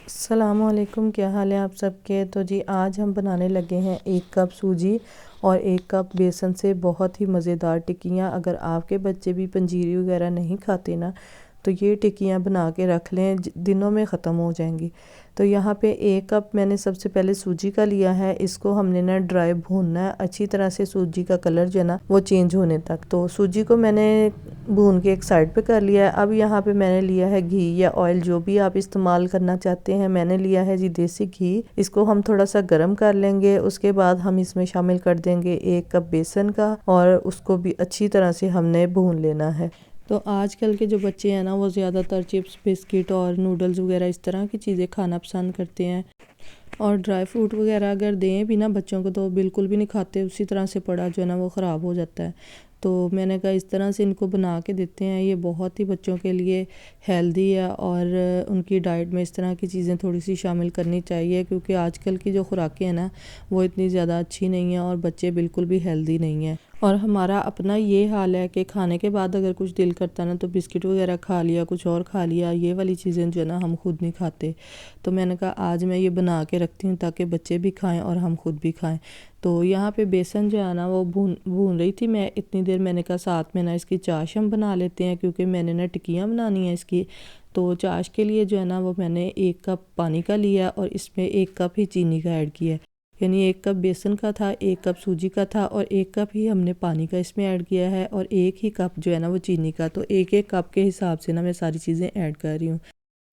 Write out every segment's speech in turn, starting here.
अस्सलामुअलैकुम, क्या हाल है आप सबके। तो जी आज हम बनाने लगे हैं 1 कप सूजी और 1 कप बेसन से बहुत ही मज़ेदार टिक्कियाँ। अगर आपके बच्चे भी पंजीरी वगैरह नहीं खाते ना, तो ये टिक्कियाँ बना के रख लें, दिनों में ख़त्म हो जाएंगी। तो यहाँ पे 1 कप मैंने सबसे पहले सूजी का लिया है। इसको हमने ना ड्राई भूनना है अच्छी तरह से, सूजी का कलर जो है ना वो चेंज होने तक। तो सूजी को मैंने भून के एक साइड पे कर लिया है। अब यहाँ पे मैंने लिया है घी या ऑयल, जो भी आप इस्तेमाल करना चाहते हैं। मैंने लिया है जी देसी घी। इसको हम थोड़ा सा गर्म कर लेंगे। उसके बाद हम इसमें शामिल कर देंगे 1 कप बेसन का, और उसको भी अच्छी तरह से हमने भून लेना है। तो आजकल के जो बच्चे हैं ना, वो ज़्यादातर चिप्स, बिस्किट और नूडल्स वगैरह इस तरह की चीज़ें खाना पसंद करते हैं। और ड्राई फ्रूट वगैरह अगर दें भी ना बच्चों को, तो बिल्कुल भी नहीं खाते, उसी तरह से पड़ा जो है ना वो ख़राब हो जाता है। तो मैंने कहा इस तरह से इनको बना के देते हैं। ये बहुत ही बच्चों के लिए हेल्दी है, और उनकी डाइट में इस तरह की चीज़ें थोड़ी सी शामिल करनी चाहिए, क्योंकि आजकल की जो खुराकें हैं ना वो इतनी ज़्यादा अच्छी नहीं हैं, और बच्चे बिल्कुल भी हेल्दी नहीं हैं। और हमारा अपना ये हाल है कि खाने के बाद अगर कुछ दिल करता ना, तो बिस्किट वगैरह खा लिया, कुछ और खा लिया। ये वाली चीज़ें जो है ना हम खुद नहीं खाते। तो मैंने कहा आज मैं ये बना के रखती हूँ ताकि बच्चे भी खाएं और हम खुद भी खाएं। तो यहाँ पे बेसन जो है ना वो भून रही थी मैं इतनी देर। मैंने कहा साथ में ना इसकी चाश हम बना लेते हैं, क्योंकि मैंने ना टिक्कियाँ बनानी है इसकी। तो चाश के लिए जो है ना वो मैंने 1 कप पानी का लिया, और इसमें 1 कप ही चीनी का ऐड किया। यानी 1 कप बेसन का था, 1 कप सूजी का था, और 1 कप ही हमने पानी का इसमें ऐड किया है, और 1 ही कप जो है ना वो चीनी का। तो 1 1 कप के हिसाब से ना मैं सारी चीज़ें ऐड कर रही हूँ।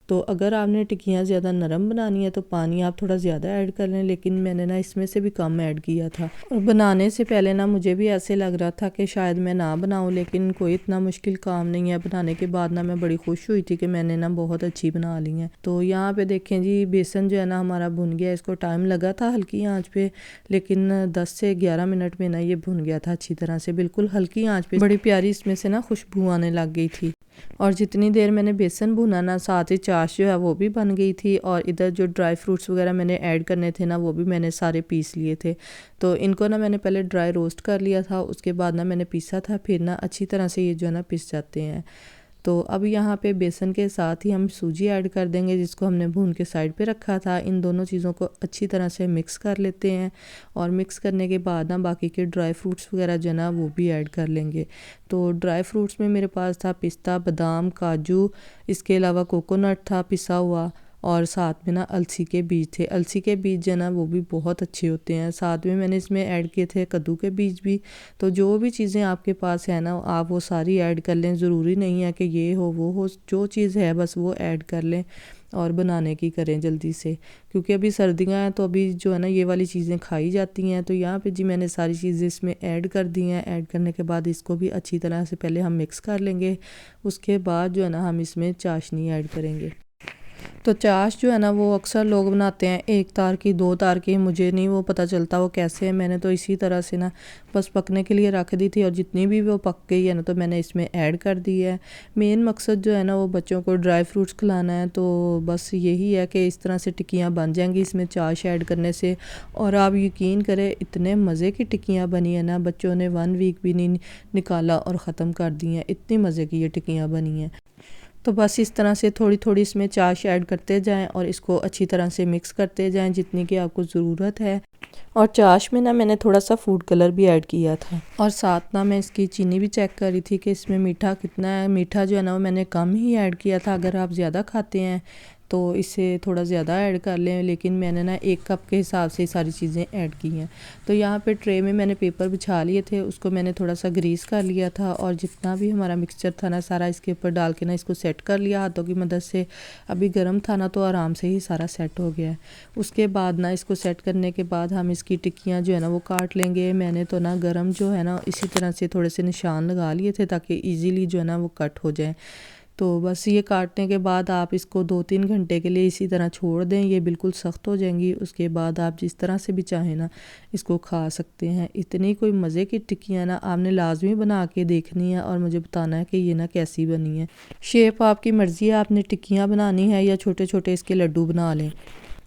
तो अगर आपने टिक्कियाँ ज़्यादा नरम बनानी है तो पानी आप थोड़ा ज़्यादा ऐड कर लें, लेकिन मैंने ना इसमें से भी कम ऐड किया था। और बनाने से पहले ना मुझे भी ऐसे लग रहा था कि शायद मैं ना बनाऊं, लेकिन कोई इतना मुश्किल काम नहीं है। बनाने के बाद ना मैं बड़ी खुश हुई थी कि मैंने ना बहुत अच्छी बना ली है। तो यहाँ पे देखें जी, बेसन जो है ना हमारा भुन गया। इसको टाइम लगा था हल्की आँच पे, लेकिन 10 से 11 मिनट में ना ये भुन गया था अच्छी तरह से, बिल्कुल हल्की आँच पे। बड़ी प्यारी इसमें से ना खुशबू आने लग गई थी। और जितनी देर मैंने बेसन भुना ना, साथ ही चाश जो है वो भी बन गई थी। और इधर जो ड्राई फ्रूट्स वगैरह मैंने ऐड करने थे ना, वो भी मैंने सारे पीस लिए थे। तो इनको ना मैंने पहले ड्राई रोस्ट कर लिया था, उसके बाद ना मैंने पीसा था। फिर ना अच्छी तरह से ये जो है ना पिस जाते हैं। तो अब यहाँ पे बेसन के साथ ही हम सूजी ऐड कर देंगे, जिसको हमने भून के साइड पे रखा था। इन दोनों चीज़ों को अच्छी तरह से मिक्स कर लेते हैं, और मिक्स करने के बाद ना बाकी के ड्राई फ्रूट्स वगैरह जो है ना वो भी ऐड कर लेंगे। तो ड्राई फ्रूट्स में मेरे पास था पिस्ता, बादाम, काजू, इसके अलावा कोकोनट था पिसा हुआ, और साथ में ना अलसी के बीज थे। अलसी के बीज जो है ना वो भी बहुत अच्छे होते हैं। साथ में मैंने इसमें ऐड किए थे कद्दू के बीज भी। तो जो भी चीज़ें आपके पास है ना, आप वो सारी ऐड कर लें। ज़रूरी नहीं है कि ये हो वो हो, जो चीज़ है बस वो ऐड कर लें, और बनाने की करें जल्दी से, क्योंकि अभी सर्दियाँ हैं तो अभी जो है ना ये वाली चीज़ें खाई जाती हैं। तो यहाँ पे जी मैंने सारी चीज़ें इसमें ऐड कर दी हैं। ऐड करने के बाद इसको भी अच्छी तरह से पहले हम मिक्स कर लेंगे। उसके बाद जो है ना हम इसमें चाशनी ऐड करेंगे। तो चाश जो है ना वो अक्सर लोग बनाते हैं 1 तार की, 2 तार की, मुझे नहीं वो पता चलता वो कैसे है। मैंने तो इसी तरह से ना बस पकने के लिए रख दी थी, और जितनी भी वो पक गई है ना तो मैंने इसमें ऐड कर दी है। मेन मकसद जो है ना वो बच्चों को ड्राई फ्रूट्स खिलाना है। तो बस यही है कि इस तरह से टिक्कियाँ बन जाएंगी इसमें चाश ऐड करने से। और आप यकीन करें इतने मज़े की टिक्कियाँ बनी है ना, बच्चों ने 1 वीक भी नहीं निकाला और ख़त्म कर दी हैं। इतनी मज़े की ये टिक्कियाँ बनी हैं। तो बस इस तरह से थोड़ी थोड़ी इसमें चाश ऐड करते जाएं, और इसको अच्छी तरह से मिक्स करते जाएं जितनी की आपको ज़रूरत है। और चाश में ना मैंने थोड़ा सा फूड कलर भी ऐड किया था, और साथ ना मैं इसकी चीनी भी चेक कर रही थी कि इसमें मीठा कितना है। मीठा जो है ना वो मैंने कम ही ऐड किया था। अगर आप ज़्यादा खाते हैं तो इसे थोड़ा ज़्यादा ऐड कर लें, लेकिन मैंने ना 1 कप के हिसाब से सारी चीज़ें ऐड की हैं। तो यहाँ पे ट्रे में मैंने पेपर बिछा लिए थे, उसको मैंने थोड़ा सा ग्रीस कर लिया था, और जितना भी हमारा मिक्सचर था ना सारा इसके ऊपर डाल के ना इसको सेट कर लिया हाथों की मदद से। अभी गर्म था ना तो आराम से ही सारा सेट हो गया है। उसके बाद ना इसको सेट करने के बाद हम इसकी टिक्कियाँ जो है ना वो काट लेंगे। मैंने तो ना गरम जो है ना इसी तरह से थोड़े से निशान लगा लिए थे, ताकि ईज़िली जो है ना वो कट हो जाए। तो बस ये काटने के बाद आप इसको 2-3 घंटे के लिए इसी तरह छोड़ दें, ये बिल्कुल सख्त हो जाएंगी। उसके बाद आप जिस तरह से भी चाहें ना इसको खा सकते हैं। इतनी कोई मज़े की टिक्कियाँ ना आपने लाजमी बना के देखनी है, और मुझे बताना है कि ये ना कैसी बनी है। शेप आपकी मर्ज़ी है, आपने टिक्कियाँ बनानी है या छोटे छोटे इसके लड्डू बना लें।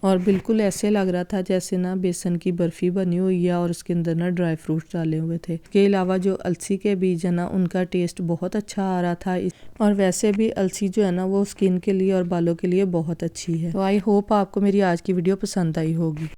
और बिल्कुल ऐसे लग रहा था जैसे ना बेसन की बर्फ़ी बनी हुई है और उसके अंदर ना ड्राई फ्रूट्स डाले हुए थे। इसके अलावा जो अलसी के बीज है ना उनका टेस्ट बहुत अच्छा आ रहा था। और वैसे भी अलसी जो है ना वो स्किन के लिए और बालों के लिए बहुत अच्छी है। तो आई होप आपको मेरी आज की वीडियो पसंद आई होगी।